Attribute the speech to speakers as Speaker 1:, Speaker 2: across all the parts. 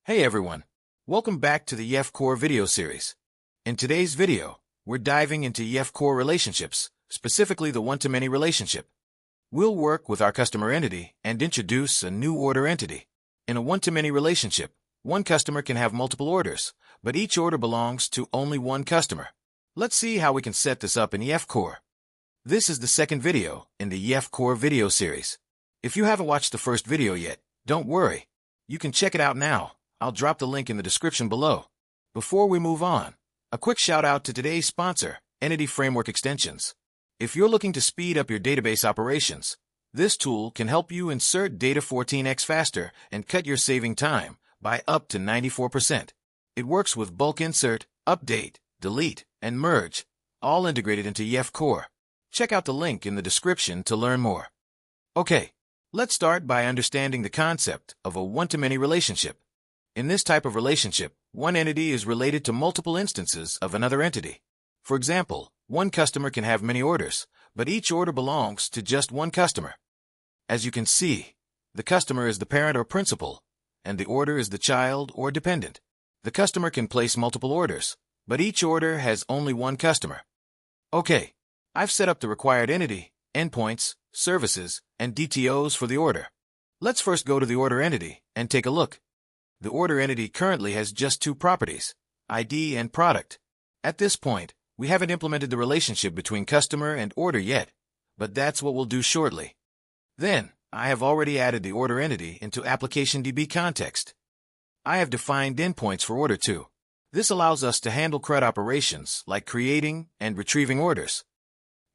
Speaker 1: Hey everyone, welcome back to the Core video series. In today's video, we're diving into Core relationships, specifically the one-to-many relationship. We'll work with our customer entity and introduce a new order entity. In a one-to-many relationship, one customer can have multiple orders, but each order belongs to only one customer. Let's see how we can set this up in Core. This is the second video in the Core video series. If you haven't watched the first video yet, don't worry. You can check it out now. I'll drop the link in the description below. Before we move on, a quick shout out to today's sponsor, Entity Framework Extensions. If you're looking to speed up your database operations, this tool can help you insert data 14x faster and cut your saving time by up to 94%. It works with bulk insert, update, delete, and merge, all integrated into Core. Check out the link in the description to learn more. Okay, let's start by understanding the concept of a one-to-many relationship. In this type of relationship, one entity is related to multiple instances of another entity. For example, one customer can have many orders, but each order belongs to just one customer. As you can see, the customer is the parent or principal, and the order is the child or dependent. The customer can place multiple orders, but each order has only one customer. Okay, I've set up the required entity, endpoints, services, and DTOs for the order. Let's first go to the order entity and take a look. The order entity currently has just two properties, ID and product. At this point, we haven't implemented the relationship between customer and order yet, but that's what we'll do shortly. Then, I have already added the order entity into ApplicationDB context. I have defined endpoints for order too. This allows us to handle CRUD operations like creating and retrieving orders.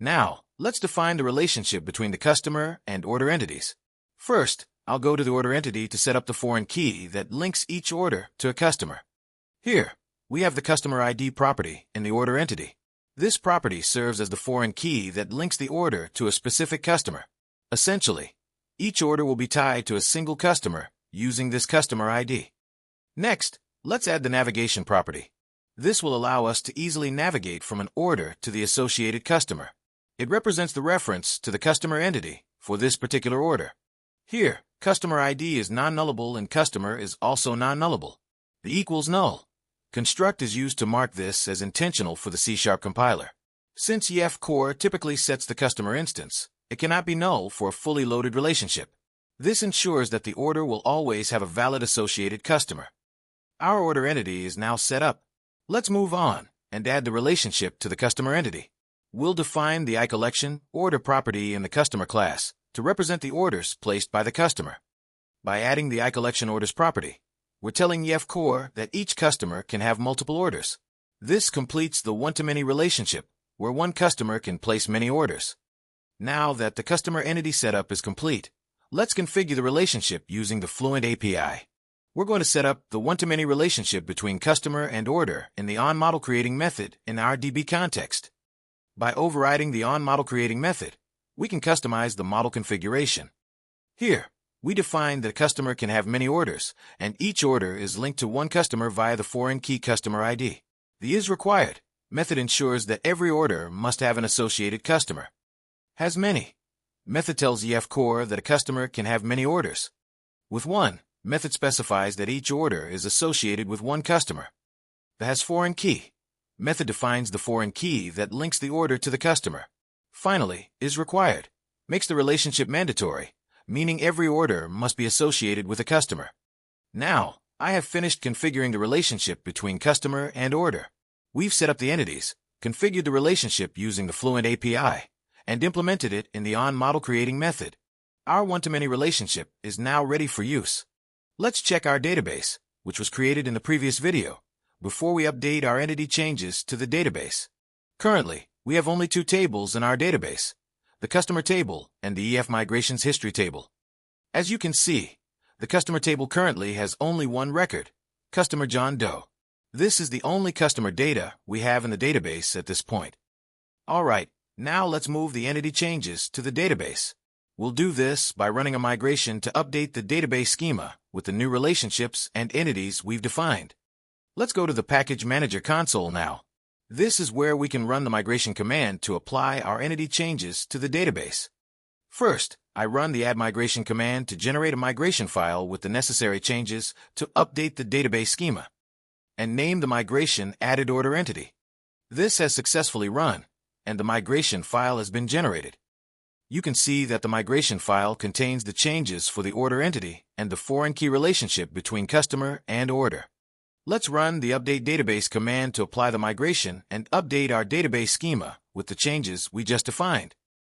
Speaker 1: Now, let's define the relationship between the customer and order entities. First, I'll go to the order entity to set up the foreign key that links each order to a customer. Here, we have the customer ID property in the order entity. This property serves as the foreign key that links the order to a specific customer. Essentially, each order will be tied to a single customer using this customer ID. Next, let's add the navigation property. This will allow us to easily navigate from an order to the associated customer. It represents the reference to the customer entity for this particular order. Here, customer ID is non-nullable and customer is also non-nullable. The equals null construct is used to mark this as intentional for the C# compiler. Since Core typically sets the customer instance, it cannot be null for a fully loaded relationship. This ensures that the order will always have a valid associated customer. Our order entity is now set up. Let's move on and add the relationship to the customer entity. We'll define the iCollection order property in the customer class to represent the orders placed by the customer. By adding the iCollection orders property, we're telling Core that each customer can have multiple orders. This completes the one-to-many relationship, where one customer can place many orders. Now that the customer entity setup is complete, let's configure the relationship using the Fluent API. We're going to set up the one-to-many relationship between customer and order in the onModelCreating method in our DB context. By overriding the onModelCreating method, we can customize the model configuration. Here, we define that a customer can have many orders, and each order is linked to one customer via the foreign key customer ID. The isRequired method ensures that every order must have an associated customer. Has many method tells Core that a customer can have many orders. With one, method specifies that each order is associated with one customer. The has foreign key method defines the foreign key that links the order to the customer. Finally, isRequired makes the relationship mandatory, meaning every order must be associated with a customer. Now, I have finished configuring the relationship between customer and order. We've set up the entities, configured the relationship using the Fluent API, and implemented it in the onModelCreating method. Our one-to-many relationship is now ready for use. Let's check our database, which was created in the previous video, before we update our entity changes to the database. Currently, we have only two tables in our database, the customer table and the EF migrations history table. As you can see, the customer table currently has only one record, customer John Doe. This is the only customer data we have in the database at this point. Alright, now let's move the entity changes to the database. We'll do this by running a migration to update the database schema with the new relationships and entities we've defined. Let's go to the Package Manager console now. This is where we can run the migration command to apply our entity changes to the database. First, I run the add migration command to generate a migration file with the necessary changes to update the database schema, and name the migration added order entity. This has successfully run, and the migration file has been generated. You can see that the migration file contains the changes for the order entity and the foreign key relationship between customer and order. Let's run the update database command to apply the migration and update our database schema with the changes we just defined.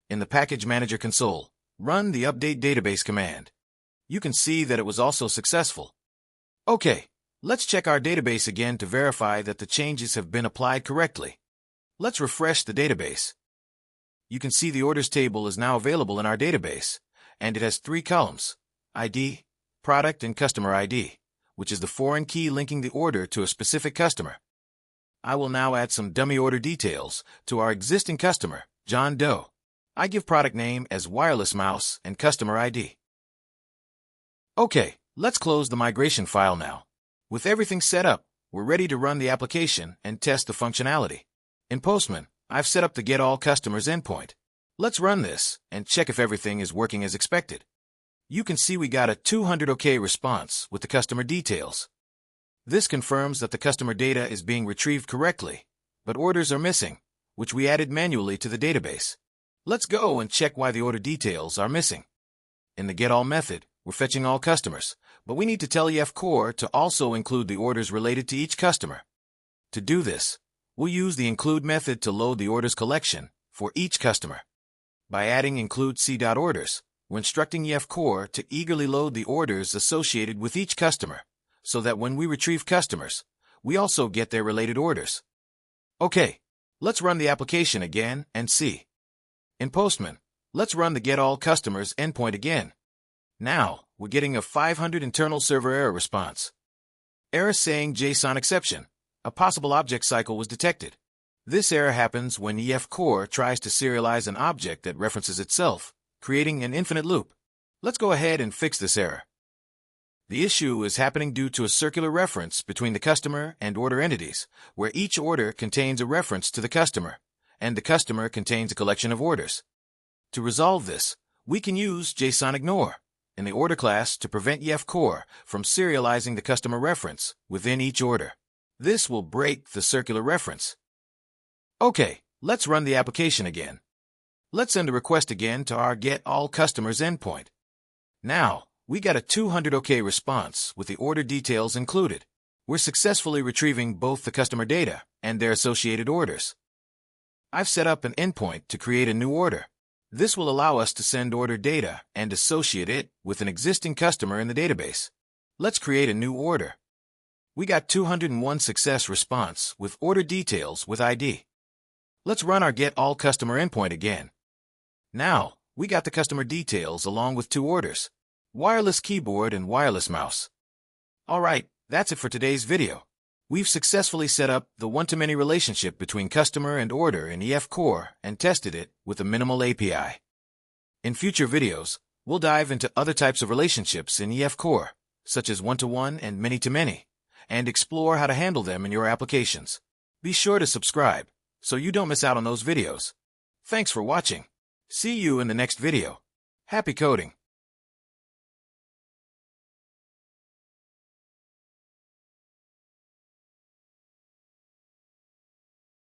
Speaker 1: In the Package Manager console, run the update database command. You can see that it was also successful. Okay, let's check our database again to verify that the changes have been applied correctly. Let's refresh the database. You can see the orders table is now available in our database, and it has 3 columns: ID, Product, and Customer ID, which is the foreign key linking the order to a specific customer. I will now add some dummy order details to our existing customer, John Doe. I give product name as wireless mouse and customer ID. Okay, let's close the migration file now. With everything set up, we're ready to run the application and test the functionality. In Postman, I've set up the Get All Customers endpoint. Let's run this and check if everything is working as expected. You can see we got a 200 OK response with the customer details. This confirms that the customer data is being retrieved correctly, but orders are missing, which we added manually to the database. Let's go and check why the order details are missing. In the Get All method, we're fetching all customers, but we need to tell EF Core to also include the orders related to each customer. To do this, we'll use the include method to load the orders collection for each customer. By adding include c.orders, we're instructing EF Core to eagerly load the orders associated with each customer, so that when we retrieve customers, we also get their related orders. Okay, let's run the application again and see. In Postman, let's run the Get All Customers endpoint again. Now, we're getting a 500 internal server error response. Error saying JSON exception. A possible object cycle was detected. This error happens when EF Core tries to serialize an object that references itself, creating an infinite loop. Let's go ahead and fix this error. The issue is happening due to a circular reference between the customer and order entities, where each order contains a reference to the customer, and the customer contains a collection of orders. To resolve this, we can use JSON Ignore in the order class to prevent EF Core from serializing the customer reference within each order. This will break the circular reference. Okay, let's run the application again. Let's send a request again to our Get All Customers endpoint. Now, we got a 200 OK response with the order details included. We're successfully retrieving both the customer data and their associated orders. I've set up an endpoint to create a new order. This will allow us to send order data and associate it with an existing customer in the database. Let's create a new order. We got 201 success response with order details with ID. Let's run our Get All Customer endpoint again. Now, we got the customer details along with 2 orders: wireless keyboard and wireless mouse. Alright, that's it for today's video. We've successfully set up the one-to-many relationship between customer and order in EF Core and tested it with a minimal API. In future videos, we'll dive into other types of relationships in EF Core, such as one-to-one and many-to-many, and explore how to handle them in your applications. Be sure to subscribe so you don't miss out on those videos. Thanks for watching. See you in the next video. Happy coding!